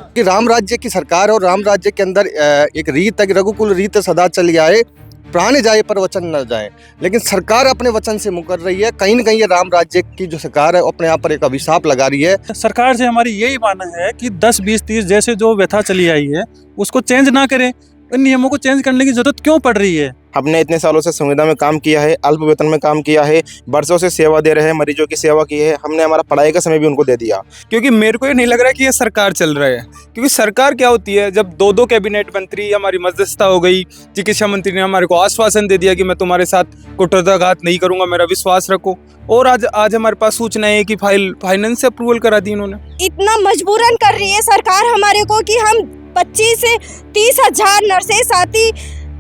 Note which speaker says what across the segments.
Speaker 1: कि राम राज्य की सरकार और राम राज्य के अंदर एक रीत है कि रघुकुल रीत सदा चली आए, प्राण जाए पर वचन न जाए। लेकिन सरकार अपने वचन से मुकर रही है। कहीं न कहीं ये राम राज्य की जो सरकार है अपने आप पर एक अभिशाप लगा रही है।
Speaker 2: सरकार से हमारी यही मानना है कि 10, 20, 30 जैसे जो व्यथा चली आई है उसको चेंज ना करें। इन नियमों को चेंज करने की जरूरत क्यों पड़ रही है?
Speaker 3: हमने इतने सालों से संविदा में काम किया है, अल्प वेतन में काम किया है, वर्षों से सेवा दे रहे हैं, मरीजों की सेवा की है। हमने हमारा पढ़ाई का समय भी उनको दे दिया।
Speaker 4: क्योंकि मेरे को ये नहीं लग रहा है कि ये सरकार चल रहा है। क्योंकि सरकार क्या होती है, जब दो कैबिनेट मंत्री हमारी मध्यस्थता हो गई, चिकित्सा मंत्री ने हमारे को आश्वासन दे दिया कि मैं तुम्हारे साथ कुटरताघात नहीं करूंगा, मेरा विश्वास रखो। और आज हमारे पास सूचना है कि फाइनेंस से अप्रूवल करा दी इन्होंने।
Speaker 5: इतना मजबूरन कर रही है सरकार हमारे को कि हम 25 से 30 हजार नर्सें साथी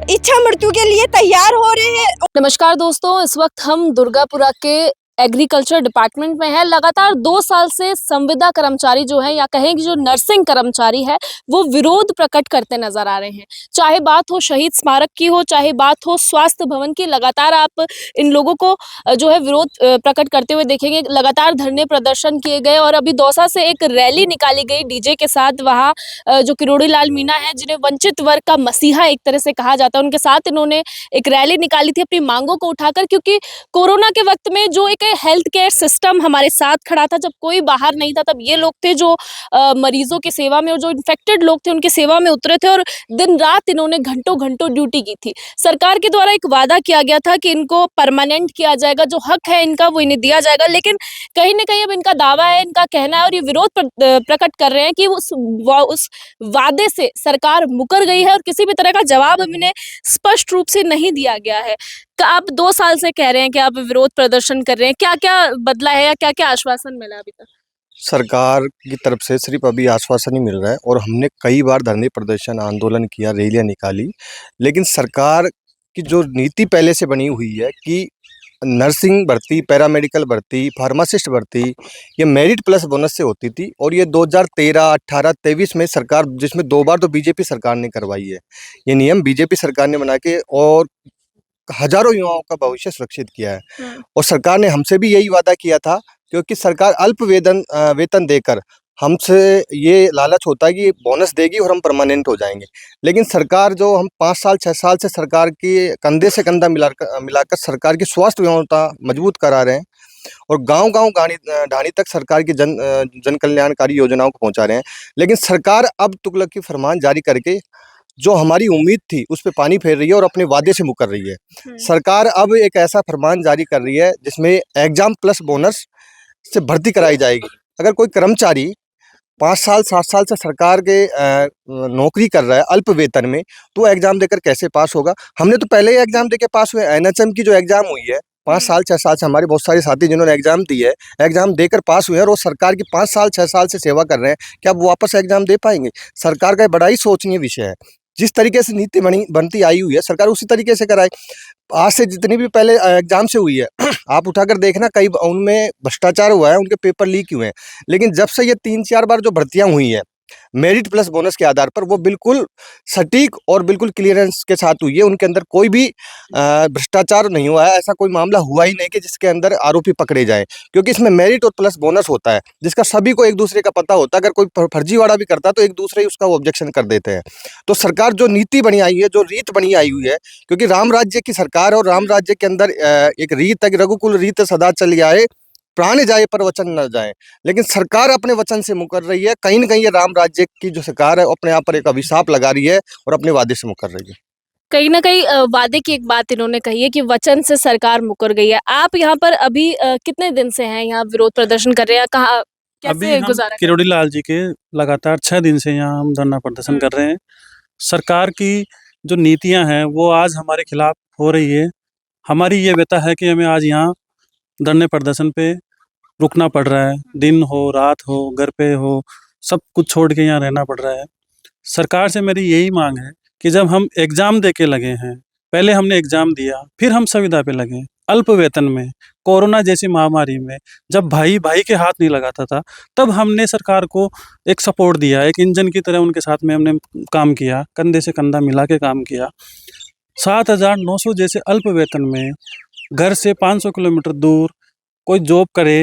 Speaker 5: इच्छा मृत्यु के लिए तैयार हो रहे हैं।
Speaker 6: नमस्कार दोस्तों, इस वक्त हम दुर्गापुरा के एग्रीकल्चर डिपार्टमेंट में है। लगातार 2 साल से संविदा कर्मचारी जो है या कहें कि जो नर्सिंग कर्मचारी है वो विरोध प्रकट करते नजर आ रहे हैं। चाहे बात हो शहीद स्मारक की हो, चाहे बात हो स्वास्थ्य भवन की, लगातार आप इन लोगों को जो है विरोध प्रकट करते हुए देखेंगे। लगातार धरने प्रदर्शन किए गए और अभी दौसा से एक रैली निकाली गई डीजे के साथ। वहाँ जो किरोड़ी लाल मीणा है, जिन्हें वंचित वर्ग का मसीहा एक तरह से कहा जाता है, उनके साथ इन्होंने एक रैली निकाली थी अपनी मांगों को उठाकर। क्योंकि कोरोना के वक्त में जो एक हेल्थ केयर सिस्टम हमारे साथ खड़ा था, जब कोई बाहर नहीं था, तब ये लोग थे जो मरीजों की सेवा में और जो इन्फेक्टेड लोग थे उनकी सेवा में उतरे थे और दिन रात इन्होंने घंटों घंटों ड्यूटी की थी। सरकार के द्वारा एक वादा किया गया था कि इनको परमानेंट किया जाएगा, जो हक है इनका वो इन्हें दिया जाएगा। लेकिन कहीं ना कहीं अब इनका दावा है, इनका कहना है और ये विरोध प्रकट कर रहे हैं कि उस वादे से सरकार मुकर गई है और किसी भी तरह का जवाब अब इन्हें स्पष्ट रूप से नहीं दिया गया है। आप 2 साल से कह रहे हैं कि आप विरोध प्रदर्शन कर रहे हैं, क्या क्या बदला है या क्या क्या आश्वासन मिला अभी तक?
Speaker 1: सरकार की तरफ से सिर्फ अभी आश्वासन ही मिल रहा है और हमने कई बार धरने प्रदर्शन आंदोलन किया, रैलियां निकाली, लेकिन सरकार की जो नीति पहले से बनी हुई है कि नर्सिंग भर्ती, पैरामेडिकल भर्ती, फार्मासिस्ट भर्ती ये मेरिट प्लस बोनस से होती थी और ये 2013, 18, 23 में सरकार, जिसमें 2 बार तो बीजेपी सरकार ने करवाई है, ये नियम बीजेपी सरकार ने बना के और हजारों युवाओं का भविष्य सुरक्षित किया है। और सरकार ने हमसे भी यही वादा किया था, क्योंकि सरकार अल्प वेतन देकर हमसे ये लालच होता है कि बोनस देगी और हम परमानेंट हो जाएंगे। लेकिन सरकार जो हम 5 साल 6 साल से सरकार के कंधे से कंधा मिलाकर सरकार की स्वास्थ्य व्यवस्था मजबूत करा रहे हैं और गांव-गांव ढाणी तक सरकार की जन कल्याणकारी योजनाओं को पहुंचा रहे हैं। लेकिन सरकार अब तुगलक की फरमान जारी करके जो हमारी उम्मीद थी उस पे पानी फेर रही है और अपने वादे से मुकर रही है। सरकार अब एक ऐसा फरमान जारी कर रही है जिसमें एग्जाम प्लस बोनस से भर्ती कराई जाएगी। अगर कोई कर्मचारी 5 साल 7 साल से सरकार के नौकरी कर रहा है अल्प वेतन में, तो एग्जाम देकर कैसे पास होगा? हमने तो पहले ही एग्जाम देकर पास हुए। एनएचएम की जो एग्जाम हुई है 5 साल 6 साल से, हमारे बहुत सारे साथी जिन्होंने एग्जाम दी है, एग्जाम देकर पास हुए हैं और वो सरकार की 5 साल 6 साल से सेवा कर रहे हैं। क्या अब वापस एग्जाम दे पाएंगे? सरकार का बड़ा ही सोचनीय विषय है। जिस तरीके से नीति बनती आई हुई है, सरकार उसी तरीके से कराए। आज से जितनी भी पहले एग्जाम से हुई है आप उठाकर देखना, कई उनमें भ्रष्टाचार हुआ है, उनके पेपर लीक हुए हैं। लेकिन जब से ये 3-4 बार जो भर्तियां हुई हैं मेरिट प्लस बोनस के आधार पर, वो बिल्कुल सटीक और बिल्कुल क्लियरेंस के साथ हुई है। उनके अंदर कोई भी भ्रष्टाचार नहीं हुआ है। ऐसा कोई मामला हुआ ही नहीं कि जिसके अंदर आरोपी पकड़े जाए, क्योंकि इसमें मेरिट और प्लस बोनस होता है जिसका सभी को एक दूसरे का पता होता है। अगर कोई फर्जीवाड़ा भी करता है तो एक दूसरे ही उसका ऑब्जेक्शन कर देते हैं। तो सरकार जो नीति बनी आई है, जो रीत बनी आई हुई है, क्योंकि राम राज्य की सरकार और राम राज्य के अंदर एक रीत है कि रघुकुल रीत सदा चली आए, प्राण जाए पर वचन न जाए। लेकिन सरकार अपने वचन से मुकर रही है। कहीं न कहीं ये राम राज्य की जो सरकार है अपने आप पर एक अभिशाप लगा रही है और अपने वादे से मुकर रही है।
Speaker 6: कहीं ना कहीं वादे की एक बात इन्होंने कही है कि वचन से सरकार मुकर गई है। आप यहाँ पर अभी कितने दिन से हैं यहाँ विरोध प्रदर्शन कर रहे हैं? कहाँ
Speaker 2: अभी
Speaker 6: कैसे
Speaker 2: हम
Speaker 6: गुजारा
Speaker 2: किरोड़ी लाल जी के लगातार 6 दिन से यहाँ हम धरना प्रदर्शन कर रहे हैं। सरकार की जो नीतियां हैं वो आज हमारे खिलाफ हो रही है। हमारी ये व्यथा है कि हमें आज यहाँ धरने प्रदर्शन पे रुकना पड़ रहा है। दिन हो रात हो, घर पे हो, सब कुछ छोड़ के यहाँ रहना पड़ रहा है। सरकार से मेरी यही मांग है कि जब हम एग्जाम दे के लगे हैं, पहले हमने एग्जाम दिया, फिर हम संविदा पे लगे अल्प वेतन में, कोरोना जैसी महामारी में, जब भाई भाई के हाथ नहीं लगाता था, तब हमने सरकार को एक सपोर्ट दिया, एक इंजन की तरह उनके साथ में हमने काम किया, कंधे से कंधा मिला के काम किया। 7,900 जैसे अल्प वेतन में घर से 500 किलोमीटर दूर कोई जॉब करे,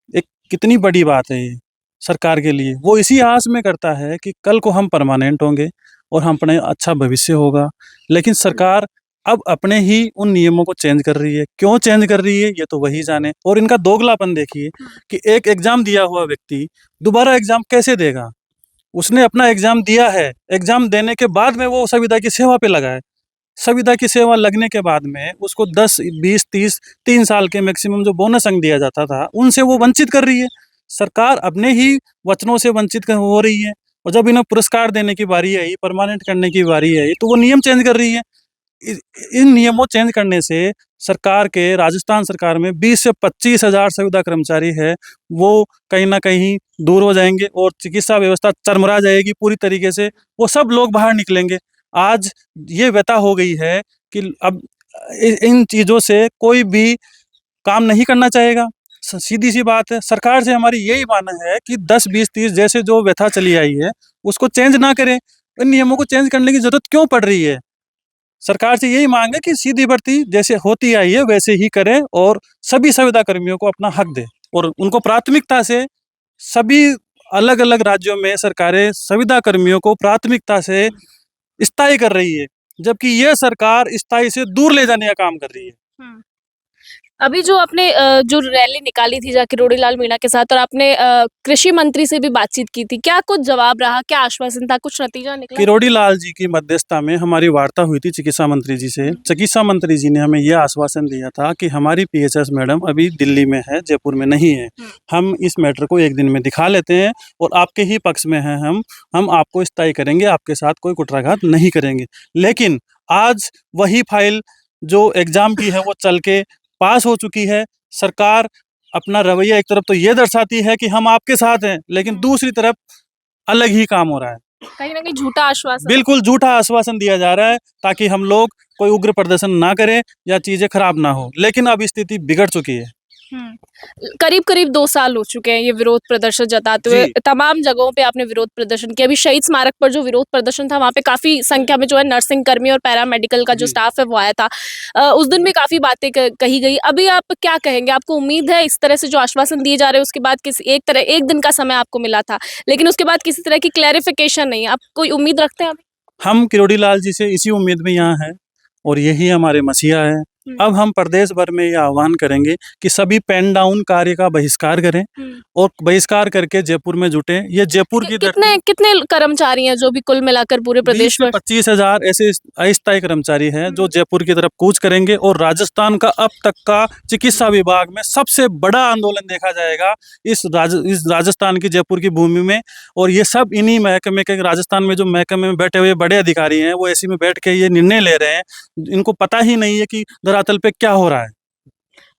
Speaker 2: एक कितनी बड़ी बात है ये। सरकार के लिए, वो इसी आस में करता है कि कल को हम परमानेंट होंगे और हम अपने अच्छा भविष्य होगा। लेकिन सरकार अब अपने ही उन नियमों को चेंज कर रही है। क्यों चेंज कर रही है ये तो वही जाने। और इनका दोगलापन देखिए कि एक एग्जाम दिया हुआ व्यक्ति दोबारा एग्जाम कैसे देगा। उसने अपना एग्जाम दिया है, एग्जाम देने के बाद में वो संविदा की सेवा पे लगा है। संविदा की सेवा लगने के बाद में उसको 10, 20, 30, 3 साल के मैक्सिमम जो बोनस अंक दिया जाता था उनसे वो वंचित कर रही है। सरकार अपने ही वचनों से वंचित हो रही है। और जब इन्हें पुरस्कार देने की बारी आई, परमानेंट करने की बारी आई, तो वो नियम चेंज कर रही है। इन नियमों चेंज करने से सरकार के, राजस्थान सरकार में 20 से 25 हजार संविदा कर्मचारी है, वो कहीं ना कहीं दूर हो जाएंगे और चिकित्सा व्यवस्था चरमरा जाएगी पूरी तरीके से। वो सब लोग बाहर निकलेंगे। आज ये व्यथा हो गई है कि अब इन चीज़ों से कोई भी काम नहीं करना चाहेगा। सीधी सी बात है। सरकार से हमारी यही मानना है कि 10, 20, 30 जैसे जो व्यथा चली आई है उसको चेंज ना करें। इन नियमों को चेंज करने की जरूरत क्यों पड़ रही है। सरकार से यही मांग है कि सीधी भर्ती जैसे होती आई है वैसे ही करें और सभी संविदा कर्मियों को अपना हक दें और उनको प्राथमिकता से। सभी अलग अलग राज्यों में सरकारें संविदा कर्मियों को प्राथमिकता से स्थायी कर रही है, जबकि यह सरकार स्थायी से दूर ले जाने का काम कर रही है।
Speaker 6: अभी जो आपने जो रैली निकाली थी जाके रोड़ीलाल मीणा के साथ और आपने कृषि मंत्री से भी बातचीत की थी, क्या कुछ जवाब रहा, क्या आश्वासन था, कुछ नतीजा निकला?
Speaker 2: किरोड़ी लाल जी की मध्यस्थता में हमारी वार्ता हुई थी चिकित्सा मंत्री जी से। चिकित्सा मंत्री जी ने हमें यह आश्वासन दिया था कि हमारी पीएचएस मैडम अभी दिल्ली में है, जयपुर में नहीं है। हम इस मैटर को एक दिन में दिखा लेते हैं और आपके ही पक्ष में हैं हम आपको स्थायी करेंगे, आपके साथ कोई कुठाराघात नहीं करेंगे। लेकिन आज वही फाइल जो एग्जाम की है वो चल के पास हो चुकी है। सरकार अपना रवैया एक तरफ तो ये दर्शाती है कि हम आपके साथ हैं, लेकिन दूसरी तरफ अलग ही काम हो रहा है।
Speaker 6: कहीं ना कहीं झूठा आश्वासन।
Speaker 2: बिल्कुल झूठा आश्वासन दिया जा रहा है ताकि हम लोग कोई उग्र प्रदर्शन ना करें या चीजें खराब ना हो। लेकिन अब स्थिति बिगड़ चुकी है।
Speaker 6: करीब करीब 2 साल हो चुके हैं ये विरोध प्रदर्शन जताते हुए। तमाम जगहों पे आपने विरोध प्रदर्शन किया। अभी शहीद स्मारक पर जो विरोध प्रदर्शन था वहाँ पे काफी संख्या में जो है नर्सिंग कर्मी और पैरामेडिकल का जो स्टाफ है वो आया था। उस दिन भी काफी बातें कही गई। अभी आप क्या कहेंगे? आपको उम्मीद है इस तरह से जो आश्वासन दिए जा रहे हैं उसके बाद एक दिन का समय आपको मिला था, लेकिन उसके बाद किसी तरह की क्लैरिफिकेशन नहीं, आप कोई उम्मीद रखते हैं?
Speaker 2: हम किरोड़ी लाल जी से इसी उम्मीद में यहाँ हैं और यही हमारे मसीहा है। अब हम प्रदेश भर में यह आह्वान करेंगे कि सभी पेन डाउन कार्य का बहिष्कार करें और बहिष्कार करके जयपुर में जुटे। ये जयपुर की
Speaker 6: कितने कर्मचारी हैं जो भी कुल मिलाकर पूरे प्रदेश में?
Speaker 2: 25 हजार ऐसे अस्थायी कर्मचारी हैं जो जयपुर की तरफ कूच करेंगे और राजस्थान का अब तक का चिकित्सा विभाग में सबसे बड़ा आंदोलन देखा जाएगा इस राजस्थान की जयपुर की भूमि में। और ये सब इन्हीं महकमे के, राजस्थान में जो महकमे में बैठे हुए बड़े अधिकारी हैं वो ऐसी में बैठ के ये निर्णय ले रहे हैं। इनको पता ही नहीं है कि धरातल पे क्या हो रहा है।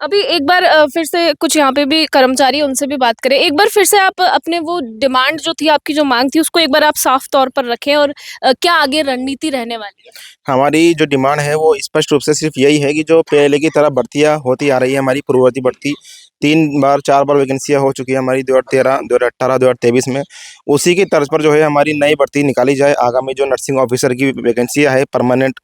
Speaker 6: अभी एक बार फिर से कुछ यहाँ पे भी कर्मचारी, उनसे भी बात करें। एक बार फिर से आप अपने वो डिमांड जो थी, आपकी जो मांग थी, उसको एक बार आप साफ तौर पर रखें और क्या आगे रणनीति रहने वाली है?
Speaker 3: हमारी जो डिमांड है वो स्पष्ट रूप से सिर्फ यही है कि जो पहले की तरह भर्तियां होती आ रही है, हमारी पूर्ववर्ती भर्ती 3 बार 4 बार वैकेंसियां हो चुकी है हमारी 2013, 2018, 2023 में, उसी की तर्ज पर जो है हमारी नई भर्ती निकाली जाए। आगामी जो नर्सिंग ऑफिसर की वैकेंसियां है, परमानेंट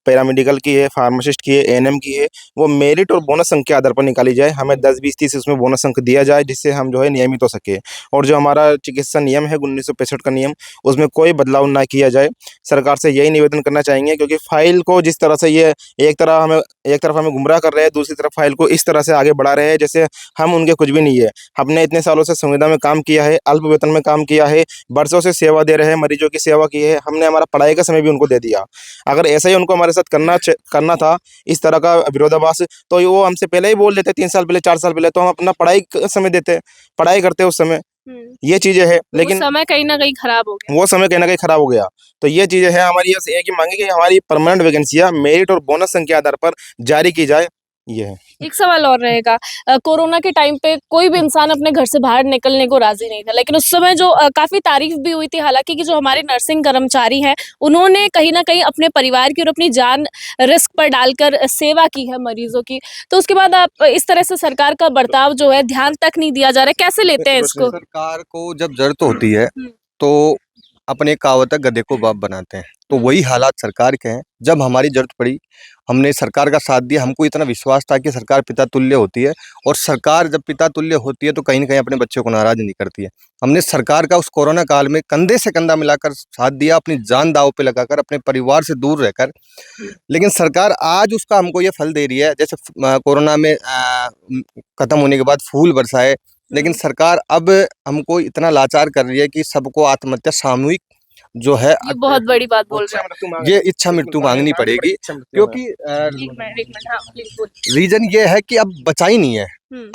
Speaker 3: पैरामेडिकल की है, फार्मासिस्ट की है, एएनएम की है, वो मेरिट और बोनस अंक के आधार पर निकाली जाए। हमें 10, 20, 30 उसमें बोनस अंक दिया जाए जिससे हम जो है नियमित हो सके। और जो हमारा चिकित्सा नियम है 1965 का नियम, उसमें कोई बदलाव ना किया जाए। सरकार से यही निवेदन करना चाहेंगे क्योंकि फाइल को जिस तरह से ये एक तरफ हमें गुमराह कर रहे हैं, दूसरी तरफ फाइल को इस तरह से आगे बढ़ा रहे हैं जैसे हम उनके कुछ भी नहीं है। हमने इतने सालों से संविदा में काम किया है, अल्प वेतन में काम किया है, वर्षों से सेवा दे रहे हैं, मरीजों की सेवा की है, हमने हमारा पढ़ाई का समय भी उनको दे दिया। अगर ऐसा ही उनको हमारे साथ करना था, इस तरह का विरोधाभास, तो वो हमसे पहले ही बोल देते 3 साल पहले, 4 साल पहले, तो हम अपना पढ़ाई का समय देते, पढ़ाई करते उस समय। ये चीजें है, लेकिन
Speaker 6: समय कहीं ना कहीं खराब हो गया।
Speaker 3: वो समय कहीं ना कहीं खराब हो गया। तो ये चीजें है, हमारी एक ही मांगे कि हमारी परमानेंट वैकेंसियां मेरिट और बोनस अंक के आधार पर जारी की जाए। ये है।
Speaker 6: एक सवाल और रहेगा। कोरोना के टाइम पे कोई भी इंसान अपने घर से बाहर निकलने को राजी नहीं था, लेकिन उस समय जो काफी तारीफ भी हुई थी, हालांकि कि जो हमारे नर्सिंग कर्मचारी हैं उन्होंने कहीं ना कहीं अपने परिवार की और अपनी जान रिस्क पर डालकर सेवा की है मरीजों की। तो उसके बाद आप इस तरह से सरकार का बर्ताव जो है ध्यान तक नहीं दिया जा रहा है, कैसे लेते हैं इसको?
Speaker 1: सरकार को जब जरूरत होती है तो अपने कहावत है गधे को बाप बनाते हैं, तो वही हालात सरकार के हैं। जब हमारी जरूरत पड़ी हमने सरकार का साथ दिया, हमको इतना विश्वास था कि सरकार पिता तुल्य होती है, और सरकार जब पिता तुल्य होती है तो कहीं ना कहीं अपने बच्चों को नाराज नहीं करती है। हमने सरकार का उस कोरोना काल में कंधे से कंधा मिलाकर साथ दिया, अपनी जान दांव पे लगाकर, अपने परिवार से दूर रहकर। लेकिन सरकार आज उसका हमको ये फल दे रही है, जैसे कोरोना में खत्म होने के बाद फूल बरसाए, लेकिन सरकार अब हमको इतना लाचार कर रही है कि सबको आत्महत्या सामूहिक जो है
Speaker 6: ये बहुत बड़ी बात बोल रहे हैं।
Speaker 1: ये इच्छा मृत्यु मांगनी पड़ेगी, क्योंकि
Speaker 6: एक मिनट, हाँ, प्लीज बोलिए।
Speaker 1: रीजन ये है कि अब बचा ही नहीं है।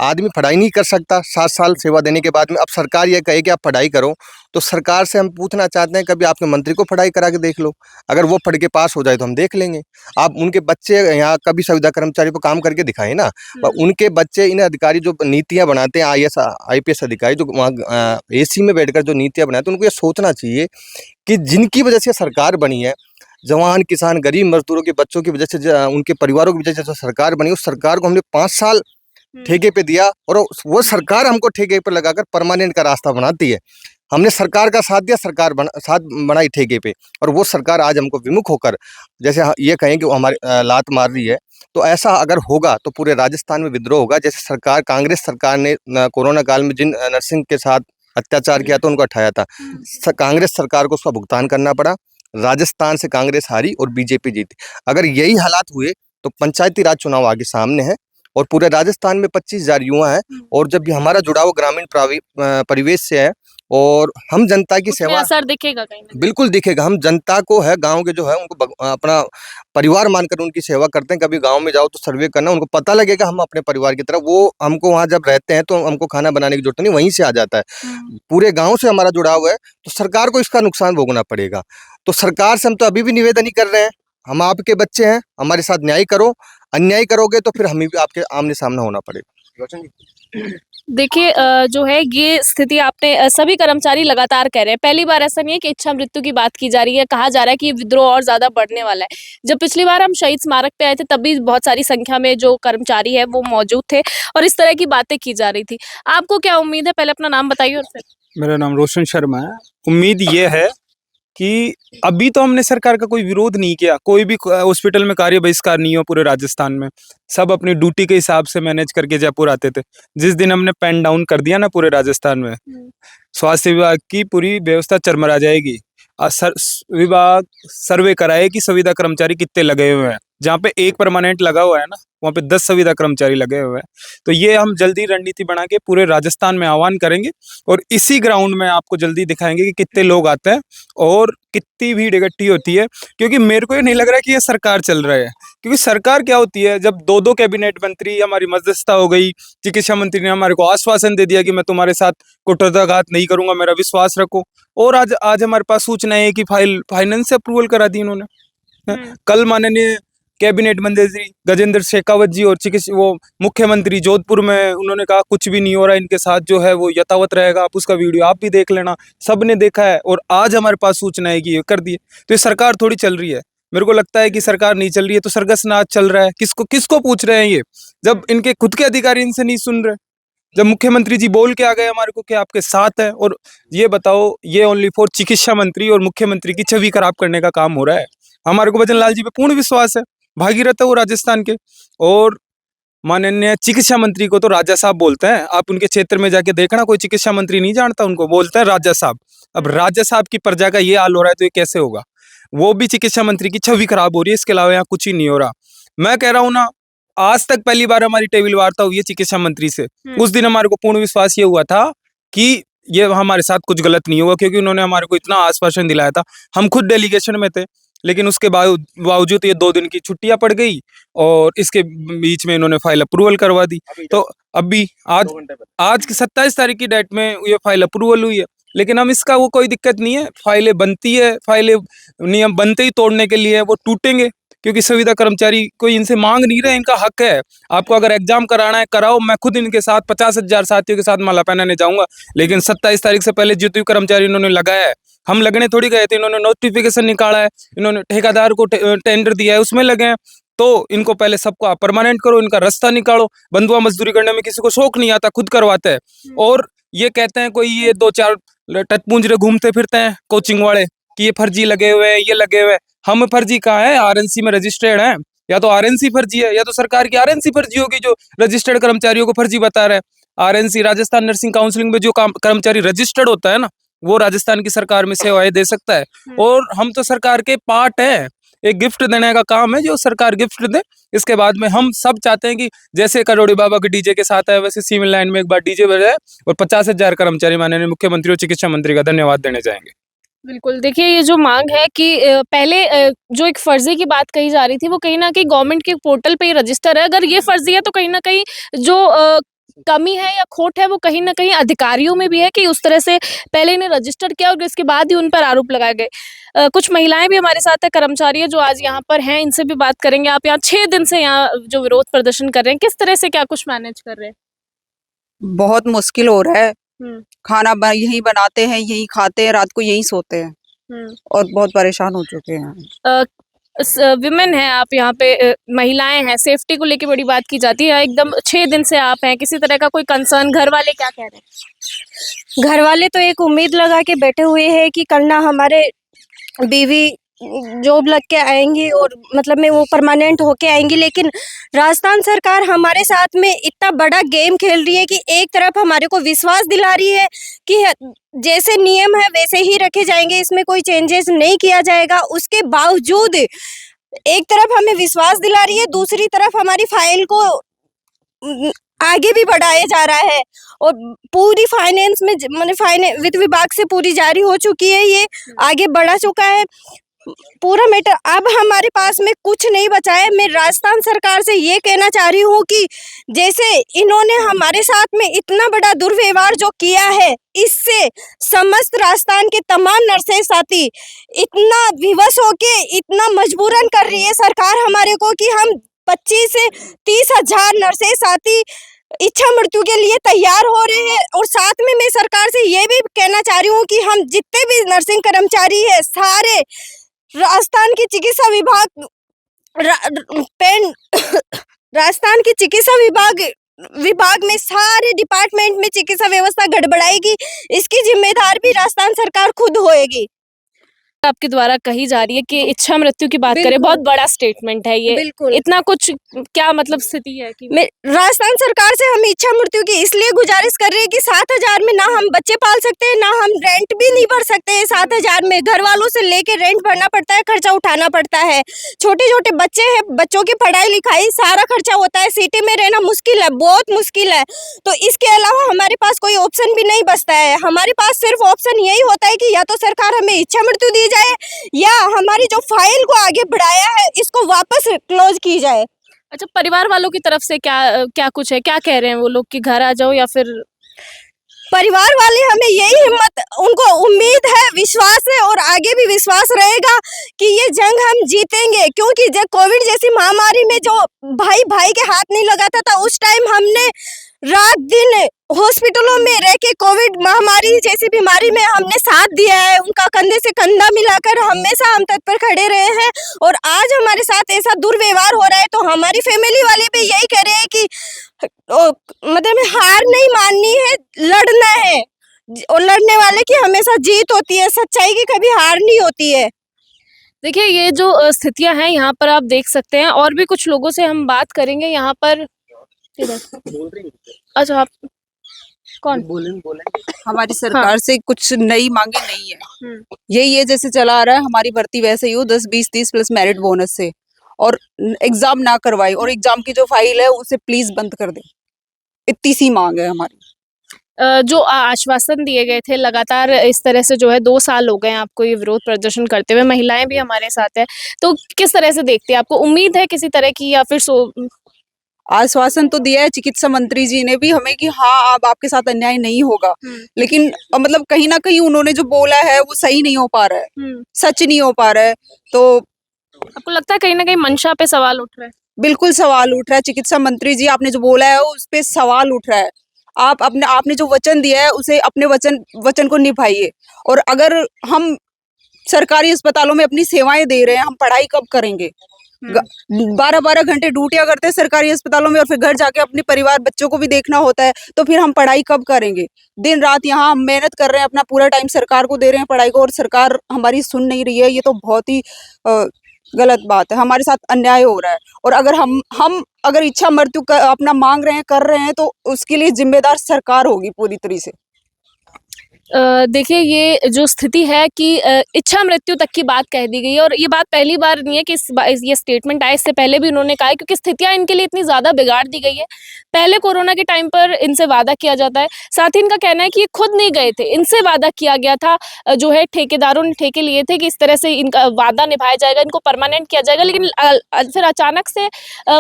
Speaker 1: आदमी पढ़ाई नहीं कर सकता 7 साल सेवा देने के बाद में। अब सरकार ये कहे कि आप पढ़ाई करो, तो सरकार से हम पूछना चाहते हैं कभी आपके मंत्री को पढ़ाई करा के देख लो, अगर वो पढ़ के पास हो जाए तो हम देख लेंगे। आप उनके बच्चे यहाँ कभी संविदा कर्मचारी को काम करके दिखाएं ना, और उनके बच्चे इन अधिकारी जो नीतियाँ बनाते हैं, IAS IPS अधिकारी जो वहाँ AC में बैठकर जो नीतियाँ बनाते हैं, उनको ये सोचना चाहिए कि जिनकी वजह से सरकार बनी है, जवान किसान गरीब मजदूरों के बच्चों की वजह से, उनके परिवारों की वजह से जो सरकार बनी, उस सरकार को हमने 5 साल ठेके पे दिया, और वो सरकार हमको ठेके पे लगाकर परमानेंट का रास्ता बनाती है। हमने सरकार का साथ दिया, सरकार साथ बनाई ठेके पे, और वो सरकार आज हमको विमुख होकर जैसे ये कहें कि वो हमारी लात मार रही है। तो ऐसा अगर होगा तो पूरे राजस्थान में विद्रोह होगा। जैसे सरकार, कांग्रेस सरकार ने कोरोना काल में जिन नर्सिंग के साथ अत्याचार किया था उनको हटाया था, कांग्रेस सरकार को उसका भुगतान करना पड़ा। राजस्थान से कांग्रेस हारी और BJP जीती। अगर यही हालात हुए तो पंचायती राज चुनाव आगे सामने है, और पूरे राजस्थान में 25,000 युवा हैं, और जब भी हमारा जुड़ाव ग्रामीण परिवेश से है, और हम जनता की
Speaker 6: उसमें
Speaker 1: सेवा
Speaker 6: असर दिखेगा कहीं ना
Speaker 1: बिल्कुल दिखेगा। हम जनता को है, गांव के जो है उनको अपना परिवार मानकर उनकी सेवा करते हैं। कभी गांव में जाओ तो सर्वे करना, उनको पता लगेगा हम अपने परिवार की तरह। वो हमको वहाँ जब रहते हैं तो हमको खाना बनाने की जरूरत नहीं, वहीं से आ जाता है।
Speaker 6: कहीं।
Speaker 1: पूरे गांव से हमारा जुड़ाव है, तो सरकार को इसका नुकसान भोगना पड़ेगा। तो सरकार से हम तो अभी भी निवेदन ही कर रहे हैं, हम आपके बच्चे हैं, हमारे साथ न्याय करो। अन्याय करोगे तो फिर हमें भी आपके आमने सामना होना पड़ेगा।
Speaker 6: देखिए जो है ये स्थिति आपने सभी कर्मचारी लगातार कह रहे हैं। पहली बार ऐसा नहीं है कि इच्छा मृत्यु की बात की जा रही है, कहा जा रहा है कि ये विद्रोह और ज्यादा बढ़ने वाला है। जब पिछली बार हम शहीद स्मारक पे आए थे तब भी बहुत सारी संख्या में जो कर्मचारी है वो मौजूद थे और इस तरह की बातें की जा रही थी। आपको क्या उम्मीद है, पहले अपना नाम बताइए और फिर।
Speaker 4: मेरा नाम रोशन शर्मा है। उम्मीद ये है कि अभी तो हमने सरकार का कोई विरोध नहीं किया, कोई भी हॉस्पिटल में कार्य बहिष्कार नहीं हुआ पूरे राजस्थान में। सब अपनी ड्यूटी के हिसाब से मैनेज करके जयपुर आते थे। जिस दिन हमने पेन डाउन कर दिया ना पूरे राजस्थान में, स्वास्थ्य विभाग की पूरी व्यवस्था चरमरा जाएगी। विभाग सर्वे कराए कि संविदा कर्मचारी कितने लगे हुए हैं। जहाँ पे एक परमानेंट लगा हुआ है ना, वहाँ पे 10 संविदा कर्मचारी लगे हुए हैं। तो ये हम जल्दी रणनीति बना के पूरे राजस्थान में आह्वान करेंगे, और इसी ग्राउंड में आपको जल्दी दिखाएंगे कि कितने लोग आते हैं और कितनी भीड़ इकट्ठी होती है। क्योंकि मेरे को ये नहीं लग रहा है कि ये सरकार चल रहा है। क्योंकि सरकार क्या होती है, जब 2-2 कैबिनेट मंत्री, हमारी मध्यस्थता हो गई, चिकित्सा मंत्री ने हमारे को आश्वासन दे दिया कि मैं तुम्हारे साथ कुटरताघात नहीं करूंगा, मेरा विश्वास रखो। और आज हमारे पास सूचना है कि फाइनेंस से अप्रूवल करा दी इन्होंने। कल माननीय कैबिनेट मंत्री गजेंद्र शेखावत जी और मुख्यमंत्री जोधपुर में उन्होंने कहा कुछ भी नहीं हो रहा इनके साथ, जो है वो यथावत रहेगा। आप उसका वीडियो आप भी देख लेना, सबने देखा है। और आज हमारे पास सूचना है कि ये कर दिए। तो ये सरकार थोड़ी चल रही है। मेरे को लगता है कि सरकार नहीं चल रही है तो सरगस नाच चल रहा है। किसको पूछ रहे हैं ये, जब इनके खुद के अधिकारी इनसे नहीं सुन रहे। जब मुख्यमंत्री जी बोल के आ गए हमारे को कि आपके साथ है, और ये बताओ, ये ओनली फॉर चिकित्सा मंत्री और मुख्यमंत्री की छवि खराब करने का काम हो रहा है। हमारे को भजन लाल जी पे पूर्ण विश्वास है, भागीरथ है वो राजस्थान के। और माननीय चिकित्सा मंत्री को तो राजा साहब बोलते हैं। आप उनके क्षेत्र में जाके देखना, कोई चिकित्सा मंत्री नहीं जानता उनको, बोलते हैं राजा साहब। अब राजा साहब की प्रजा का ये हाल हो रहा है तो ये कैसे होगा। वो भी चिकित्सा मंत्री की छवि खराब हो रही है, इसके अलावा यहाँ कुछ ही नहीं हो रहा। मैं कह रहा हूँ ना, आज तक पहली बार हमारी टेबल वार्ता हुई है चिकित्सा मंत्री से। उस दिन हमारे को पूर्ण विश्वास ये हुआ था कि ये हमारे साथ कुछ गलत नहीं हुआ, क्योंकि उन्होंने हमारे को इतना आश्वासन दिलाया था। हम खुद डेलीगेशन में थे, लेकिन उसके बावजूद ये 2 दिन की छुट्टियां पड़ गई, और इसके बीच में इन्होंने फाइल अप्रूवल करवा दी। तो अभी आज की 27 तारीख की डेट में ये फाइल अप्रूवल हुई है। लेकिन हम इसका वो कोई दिक्कत नहीं है, फाइलें बनती है, फाइलें नियम बनते ही तोड़ने के लिए वो टूटेंगे, क्योंकि संविदा कर्मचारी कोई इनसे मांग नहीं रहे, इनका हक है। आपको अगर एग्जाम कराना है कराओ, मैं खुद इनके साथ 50,000 साथियों के साथ माला पहनाने जाऊंगा। लेकिन 27 तारीख से पहले जो कर्मचारी इन्होंने लगाया है, हम लगने थोड़ी गए थे। इन्होंने नोटिफिकेशन निकाला है, इन्होंने ठेकेदार को टेंडर दिया है, उसमें लगे हैं। तो इनको पहले सबको परमानेंट करो, इनका रास्ता निकालो। बंधुआ मजदूरी करने में किसी को शौक नहीं आता, खुद करवाते हैं। और ये कहते हैं कोई ये 2-4 टटपूंज रहे घूमते फिरते हैं कोचिंग वाले कि ये फर्जी लगे हुए हैं, ये लगे हुए हैं। हम फर्जी कहाँ है, आरएनसी में रजिस्टर्ड है। या तो आरएनसी फर्जी है या तो सरकार की आरएनसी फर्जी होगी जो रजिस्टर्ड कर्मचारियों को फर्जी बता रहा है। आरएनसी राजस्थान नर्सिंग काउंसिलिंग में जो कर्मचारी रजिस्टर्ड होता है ना, वो राजस्थान की सरकार में सेवाएं दे सकता है। और हम तो सरकार के पार्ट है, एक गिफ्ट देने का काम है जो सरकार गिफ्ट दे। इसके बाद में हम सब चाहते हैं कि जैसे करोड़ी बाबा के डीजे के साथ है, वैसे सिविल लाइन में एक बार डीजे बजाए और 50,000 कर्मचारी माननीय मुख्यमंत्री और चिकित्सा मंत्री का धन्यवाद देने जाएंगे।
Speaker 6: बिल्कुल, देखिए ये जो माँग है कि पहले जो एक फ़र्ज़ी की बात कही जा रही थी वो कहीं न कहीं गवर्नमेंट के पोर्टल पे ही रजिस्टर है। अगर ये फ़र्ज़ी है तो कहीं न कहीं जो कमी है या खोट है वो कहीं न कहीं अधिकारियों में भी है कि उस तरह से पहले इन्हें रजिस्टर किया और इसके बाद ही उन पर आरोप लगाए गए। कुछ महिलाएँ भी हमारे साथ है, कर्मचारी है जो आज यहाँ पर हैं, इनसे भी बात करेंगे। आप यहाँ 6 दिन से यहाँ जो विरोध प्रदर्शन कर रहे हैं, किस तरह से क्या कुछ मैनेज कर रहे हैं?
Speaker 7: बहुत मुश्किल हो रहा है।
Speaker 6: हुँ,
Speaker 7: खाना यहीं बनाते हैं, यहीं खाते हैं, रात को यहीं सोते हैं
Speaker 6: हुँ।
Speaker 7: और बहुत परेशान हो चुके हैं।
Speaker 6: विमेन हैं आप यहाँ पे, महिलाएं हैं, सेफ्टी को लेके बड़ी बात की जाती है। एकदम 6 दिन से आप हैं, किसी तरह का कोई कंसर्न? घर वाले क्या कह रहे हैं?
Speaker 5: घर वाले तो एक उम्मीद लगा के बैठे हुए हैं कि कल ना हमारे बीवी जॉब लग के आएंगी और मतलब में वो परमानेंट होके आएंगी, लेकिन राजस्थान सरकार हमारे साथ में इतना बड़ा गेम खेल रही है कि एक तरफ हमारे को विश्वास दिला रही है कि जैसे नियम है वैसे ही रखे जाएंगे, इसमें कोई चेंजेस नहीं किया जाएगा। उसके बावजूद एक तरफ हमें विश्वास दिला रही है, दूसरी तरफ हमारी फाइल को आगे भी बढ़ाया जा रहा है और पूरी फाइनेंस में मैंने वित्त विभाग से पूरी जारी हो चुकी है, ये आगे बढ़ा चुका है पूरा मैटर। अब हमारे पास में कुछ नहीं बचा है। मैं राजस्थान सरकार से ये कहना चाह रही हूँ कि जैसे इन्होंने हमारे साथ में इतना बड़ा दुर्व्यवहार जो किया है, इससे समस्त राजस्थान के तमाम नर्सें साथी इतना विवश होके इतना मजबूरन कर रही है सरकार हमारे को कि हम 25 से 30,000 नर्सें साथी इच्छा मृत्यु के लिए तैयार हो रहे हैं। और साथ में मैं सरकार से ये भी कहना चाह रही हूँ कि हम जितने भी नर्सिंग कर्मचारी है सारे राजस्थान की चिकित्सा विभाग राजस्थान की चिकित्सा विभाग में सारे डिपार्टमेंट में चिकित्सा व्यवस्था गड़बड़ाएगी, इसकी जिम्मेदार भी राजस्थान सरकार खुद होएगी।
Speaker 6: आपके द्वारा कही जा रही है कि इच्छा मृत्यु की बात करें, बहुत बड़ा स्टेटमेंट है ये।
Speaker 5: बिल्कुल।
Speaker 6: इतना कुछ क्या मतलब स्थिति है कि
Speaker 5: मैं राजस्थान सरकार से हम इच्छा मृत्यु की इसलिए गुजारिश कर रहे हैं कि 7,000 में ना हम बच्चे पाल सकते हैं, ना हम रेंट भी नहीं भर सकते हैं। 7,000 में घर वालों से लेके रेंट भरना पड़ता है, खर्चा उठाना पड़ता है। छोटे छोटे बच्चे हैं, बच्चों की पढ़ाई लिखाई सारा खर्चा होता है। सिटी में रहना मुश्किल है, बहुत मुश्किल है। तो इसके अलावा हमारे पास कोई ऑप्शन भी नहीं बचता है। हमारे पास सिर्फ ऑप्शन यही होता है कि या तो सरकार हमें इच्छा मृत्यु दी जाए या हमारी जो फाइल को आगे बढ़ाया है इसको वापस क्लोज की जाए।
Speaker 6: अच्छा, परिवार वालों की तरफ से क्या कुछ है, क्या कह रहे हैं वो लोग कि घर आ जाओ? या फिर
Speaker 5: परिवार वाले हमें यही हिम्मत, उनको उम्मीद है, विश्वास है और आगे भी विश्वास रहेगा कि ये जंग हम जीतेंगे, क्योंकि जब कोविड जैसी महामारी में जो भाई भाई के हाथ नहीं लगाता था, उस टाइम हमने रात दिन हॉस्पिटलों में रह के कोविड महामारी जैसी बीमारी में हमने साथ दिया है। उनका कंधे से कंधा मिलाकर हमेशा हम तत्पर खड़े रहे हैं और आज हमारे साथ ऐसा दुर्व्यवहार हो रहा है तो हमारी फैमिली वाले भी यही कह रहे हैं कि मतलब हार नहीं माननी है, लड़ना है और लड़ने वाले की हमेशा जीत होती है, सच्चाई की कभी हार नहीं होती है।
Speaker 6: देखिए ये जो स्थितियां हैं यहाँ पर आप देख सकते हैं, और भी कुछ लोगों से हम बात करेंगे यहाँ पर। अच्छा, आप कौन?
Speaker 7: हमारी सरकार से कुछ नई मांगे नहीं है, यही है जैसे चला आ रहा है, हमारी भर्ती वैसे ही हो 10, 20, 30 प्लस मेरिट बोनस से, और एग्जाम ना करवाए और एग्जाम की जो फाइल है उसे प्लीज बंद कर दे। इतनी सी मांग है हमारी।
Speaker 6: जो आश्वासन दिए गए थे लगातार इस तरह से जो है 2 साल हो गए हैं आपको ये विरोध प्रदर्शन करते हुए, महिलाएं भी हमारे साथ है, तो किस तरह से देखते हैं? आपको उम्मीद है किसी तरह की या फिर
Speaker 7: आश्वासन तो दिया है चिकित्सा मंत्री जी ने भी हमें कि हाँ अब आपके साथ अन्याय नहीं होगा, लेकिन मतलब कहीं ना कहीं उन्होंने जो बोला है वो सही नहीं हो पा रहा है, सच नहीं हो पा रहा है। तो
Speaker 6: आपको लगता है कहीं ना कहीं मंशा पे सवाल उठ रहा है?
Speaker 7: बिल्कुल सवाल उठ रहा है। चिकित्सा मंत्री जी आपने जो बोला है उस पे सवाल उठ रहा है। आपने जो वचन दिया है उसे अपने वचन को निभाइए। और अगर हम सरकारी अस्पतालों में अपनी सेवाएं दे रहे हैं, हम पढ़ाई कब करेंगे? 12-12 घंटे ड्यूटियां करते हैं सरकारी अस्पतालों में और फिर घर जाके अपने परिवार बच्चों को भी देखना होता है, तो फिर हम पढ़ाई कब करेंगे? दिन रात यहाँ हम मेहनत कर रहे हैं, अपना पूरा टाइम सरकार को दे रहे हैं पढ़ाई को, और सरकार हमारी सुन नहीं रही है। ये तो बहुत ही गलत बात है, हमारे साथ अन्याय हो रहा है। और अगर हम अगर इच्छा मृत्यु अपना मांग रहे हैं, कर रहे हैं, तो उसके लिए जिम्मेदार सरकार होगी पूरी तरह से।
Speaker 6: देखिए ये जो स्थिति है कि इच्छा मृत्यु तक की बात कह दी गई है, और ये बात पहली बार नहीं है कि ये स्टेटमेंट आया, इससे पहले भी उन्होंने कहा है, क्योंकि स्थितियां इनके लिए इतनी ज़्यादा बिगाड़ दी गई है। पहले कोरोना के टाइम पर इनसे वादा किया जाता है, साथ ही इनका कहना है कि ये खुद नहीं गए थे, इनसे वादा किया गया था, जो है ठेकेदारों ने ठेके लिए थे कि इस तरह से इनका वादा निभाया जाएगा, इनको परमानेंट किया जाएगा, लेकिन फिर अचानक से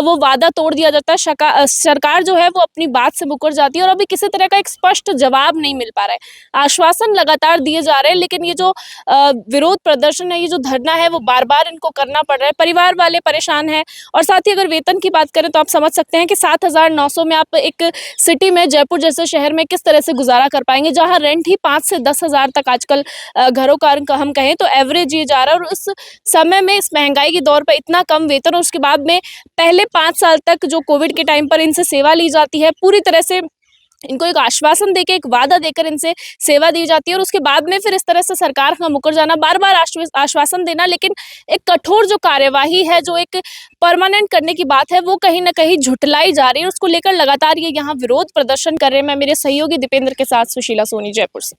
Speaker 6: वो वादा तोड़ दिया जाता है। सरकार जो है वो अपनी बात से मुकर जाती है और अभी किसी तरह का एक स्पष्ट जवाब नहीं मिल पा रहा है। आश्वासन लगातार दिए जा रहे हैं, लेकिन ये जो विरोध प्रदर्शन है, ये जो धरना है, वो बार-बार इनको करना पड़ रहा है। परिवार वाले परेशान हैं, और साथ ही अगर वेतन की बात करें तो आप समझ सकते हैं कि 7,900 में आप एक सिटी में, जयपुर जैसे शहर में किस तरह से गुजारा कर पाएंगे, जहां रेंट ही 5 से 10 हज़ार तक आजकल घरों का हम कहें तो एवरेज ये जा रहा है। और उस समय में, इस महंगाई के दौर पर इतना कम वेतन, और उसके बाद में पहले 5 साल तक जो कोविड के टाइम पर इनसे सेवा ली जाती है, पूरी तरह से इनको एक आश्वासन देके, एक वादा देकर इनसे सेवा दी जाती है, और उसके बाद में फिर इस तरह से सरकार का मुकर जाना, बार-बार आश्वासन देना, लेकिन एक कठोर जो कार्यवाही है, जो एक परमानेंट करने की बात है, वो कहीं न कहीं झुठलाई जा रही है। उसको लेकर लगातार ये यहाँ विरोध प्रदर्शन कर रहे हैं। मैं मेरे सहयोगी दीपेंद्र के साथ सुशीला सोनी, जयपुर से।